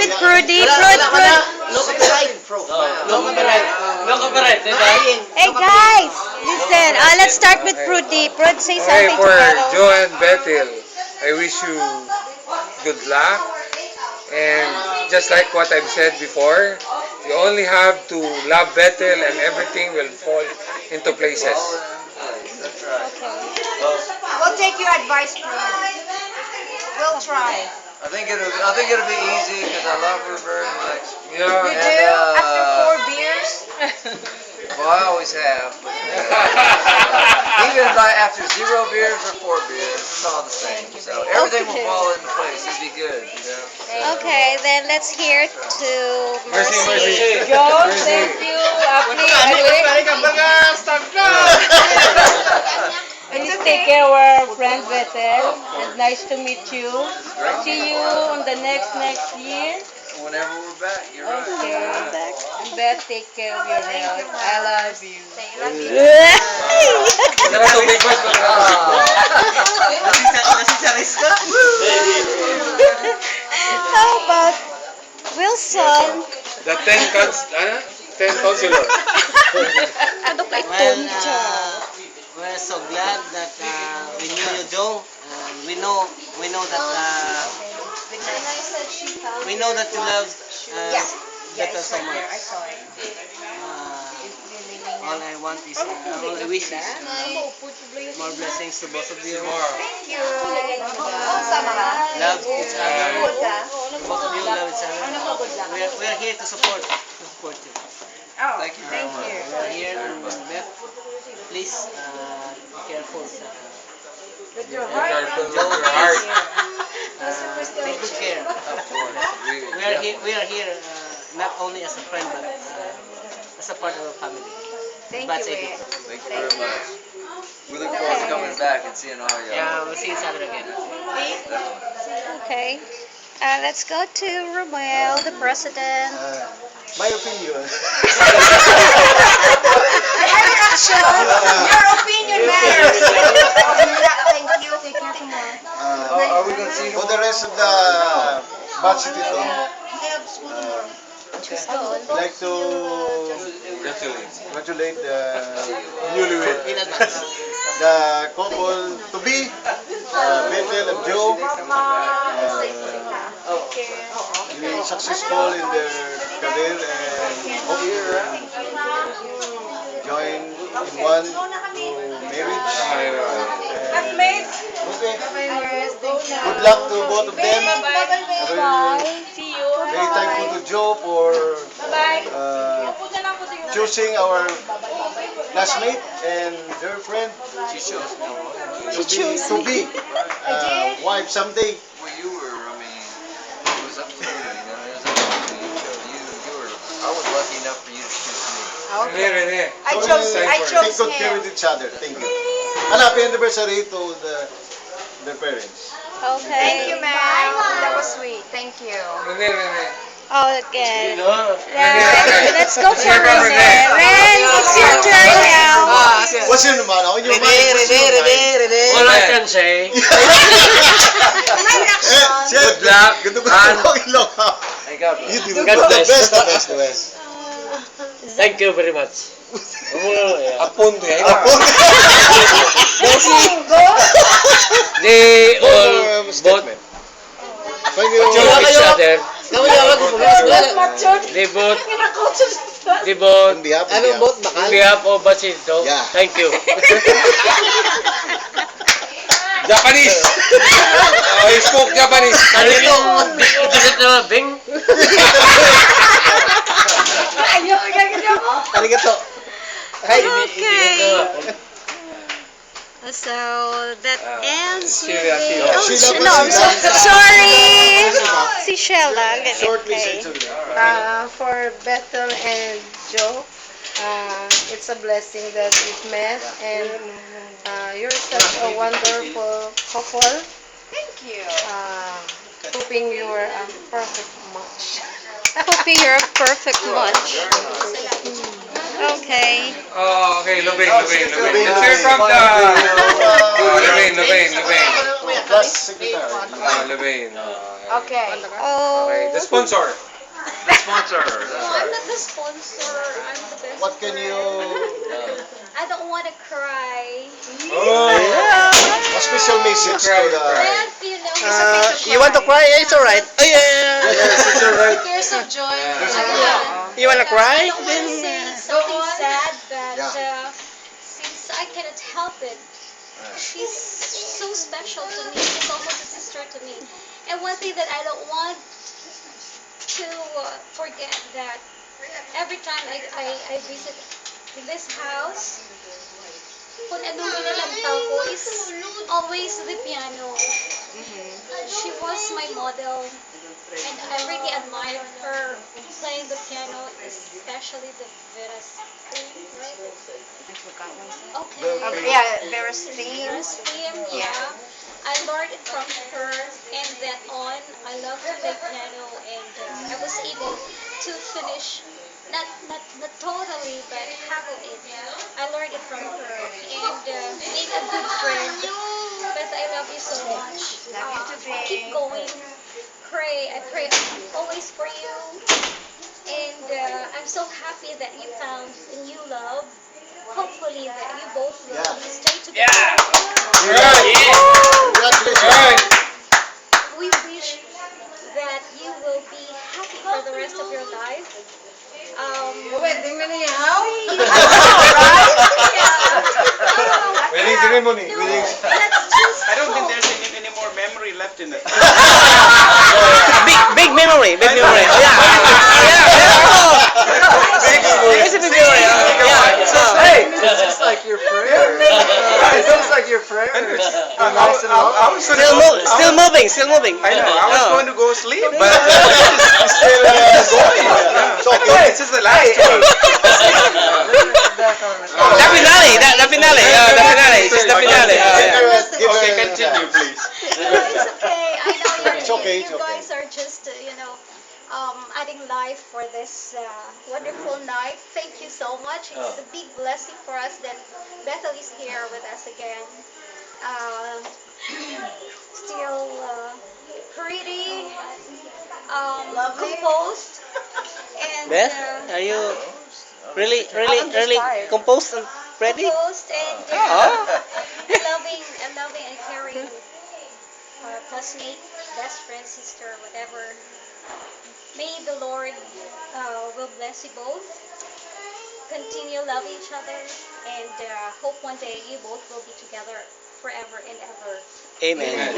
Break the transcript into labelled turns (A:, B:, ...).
A: with Prudy. Prud.
B: No copyright. No copyright. No copyright.
A: Hey guys, listen. Let's start with Prudy. Prud, say
C: Okay,
A: something
C: for
A: together.
C: Joe and Bethel, I wish you good luck. And just like what I've said before, you only have to love Bethel and everything will fall into places.
B: That's right.
D: We'll take your advice, Prud. We'll try.
B: I think it'll be easy because I love Rupert and Lex.
D: You
C: Yeah.
D: do? After 4 beers?
B: Well, I always have. But, even like after 0 beers or 4 beers, it's all the same. So everything will fall into place. It'll be good. You know?
A: Okay, then let's hear to
C: Mercy,
A: Mercy.
C: mercy.
E: John,
C: Mercy.
E: thank you. Alex. Please take care of our friend Bethel. It's nice to meet you. See you on the next year.
B: Whenever we're back, you're right.
E: Okay. And Beth, take care of your health. I love you.
A: How about Wilson?
C: The 10 counselor.
A: Ano kay
F: Well,
A: Tonja?
F: we're so glad that we knew you, Joe. We know that you love Bethel so much. All I want is, all I wish is more blessings to both of you.
D: Thank you. Sama ka?
F: Love each other. Both of you love each other. We're here to support you.
D: Oh,
B: Thank you very much.
F: We're here, and Beth, please be careful.
D: With your
C: Be
D: heart.
C: careful with your heart.
F: Take good care.
B: Of course.
F: We are here not only as a friend but as a part of our family.
D: Thank
F: But
D: you,
F: say
D: Will.
B: Thank you very much. We look forward to coming back and seeing all y'all.
F: Yeah, we'll see each other again.
A: Okay. Let's go to Romel, the president.
G: My opinion.
D: Your reaction. Your opinion matters. Thank you. Take care for more.
B: Are we going to see
G: For the rest of the batch dito, I'd like to congratulate the newlywed,
F: In advance.
G: the couple to be, Bethel and Joe, being successful in their career and hope join in one marriage. And, okay. Good luck to both of them.
E: See you.
G: Very thankful to Joe for choosing our classmate and their friend
B: She shows me.
G: to be wife someday.
B: Well, you were, I mean, it was up to you, you know, it was up to you. I was lucky enough for you to choose me.
C: Rene, Rene.
D: I
G: So
D: chose
G: take good care
D: him.
G: with each other. Thank you. And happy anniversary to their parents.
A: Okay.
D: Thank you, ma'am. That was sweet. Thank you.
C: Rene, Rene.
A: Oh, again.
C: Rene.
A: Let's go for
C: Sige,
A: Rene.
C: Rene.
A: Ren, it's your turn now.
G: What's your naman? On your mind? What's your mind?
F: All I can say,
D: My reaction.
G: Good luck. Good luck.
B: Thank God bless.
G: You do
F: God
G: the
F: bless.
G: best, the best, the best.
F: thank you very much.
C: Apun to yan.
F: They all both
G: Statement. Thank you.
F: choose each other. They both,
G: On behalf of
F: on behalf of Bachito,
G: Yeah.
F: thank you.
C: Japanese. He spoke Japanese.
F: Bing?
G: Arigato.
A: Okay. So that ends with
C: Sheila,
A: the...
C: Sheila.
A: Oh,
G: Sheila,
A: no, I'm
G: Sheila.
A: sorry. Si Sheila.
G: Shortly,
A: Okay.
G: said
E: For Bethel and Joe, it's a blessing that we've met, and you're such a wonderful couple.
D: Thank you.
E: Hoping you are a perfect match.
A: Hoping you're a perfect match. Okay.
C: Oh, okay. Lubin. Let's hear from the... Lubin.
G: Class secretary.
C: Lubin.
D: Okay.
A: Oh.
C: Okay, the sponsor.
B: Sponsor. That's
H: I'm
B: right.
H: not the sponsor. I'm the best
G: What can you...
H: I don't want to cry.
C: Oh,
G: A special message to the...
H: Beth, you know,
F: You want to cry? It's alright. Oh, yeah.
G: Yes, it's alright.
H: tears of joy.
F: You wanna cry?
H: I don't want to say something sad, but
G: Yeah.
H: since I cannot help it, she's so special to me. She's almost a sister to me. And one thing that I don't want to forget that every time I visit this house, kung ano nilalantaw ko is always the piano. She was my model, and I really admired her playing the piano, especially the Vera's theme, right? Okay.
D: Yeah, Vera's theme.
H: Vera's theme, yeah. I learned it from her, and then on, I love to play piano, and I was able to finish, not totally, but half of it. I learned it from her, and being a good friend. Beth, I love you so much. Keep going. I pray always for you, and I'm so happy that you found a new love. Hopefully that you both will stay together.
G: Congratulations.
C: alright.
H: We wish that you will be happy for the rest of your life.
E: Wedding na niya.
C: Wedding ceremony.
H: Let's just
F: I don't think
H: hope.
F: there's any more memory left in it. Big memory. Big memory. It's a big memory.
B: Hey, it's just like your prayer. It's just like your prayer. Nice and long.
F: Still moving.
I: I know. I was going to go sleep, but
G: It's still going. It's okay.
I: it's just the last one.
F: The finale. The finale. Just the finale.
I: Okay, continue, please.
H: It's okay. I know
G: It's okay,
H: you
G: it's okay.
H: guys are just, adding life for this wonderful night. Thank you so much. It's a big blessing for us that Bethel is here with us again. Still pretty, composed, and
F: Beth, are you really composed and ready?
H: composed and
F: Oh.
H: a loving and caring classmate, best friend, sister, whatever. May the Lord will bless you both. Continue loving each other, and hope one day you both will be together forever and ever.
F: Amen.